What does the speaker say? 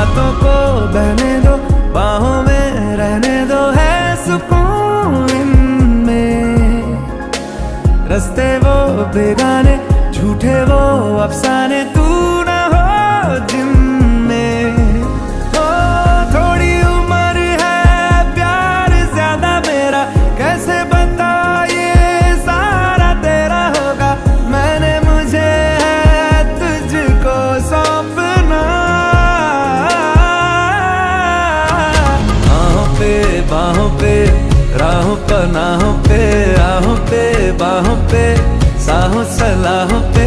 रातों को बहने दो, बाहों में रहने दो, है सुकून इनमें। रस्ते वो बेगाने, झूठे वो अफसाने, तू ना हो जिनमें। ओ थोड़ी उम्र है, प्यार ज्यादा मेरा, कैसे बता ये सारा तेरा होगा। मैंने मुझे है तुझको सौंपना। बाहों पे राहों पनाहों पे, राहों पे बाहों पे, साहों सलाहों पे।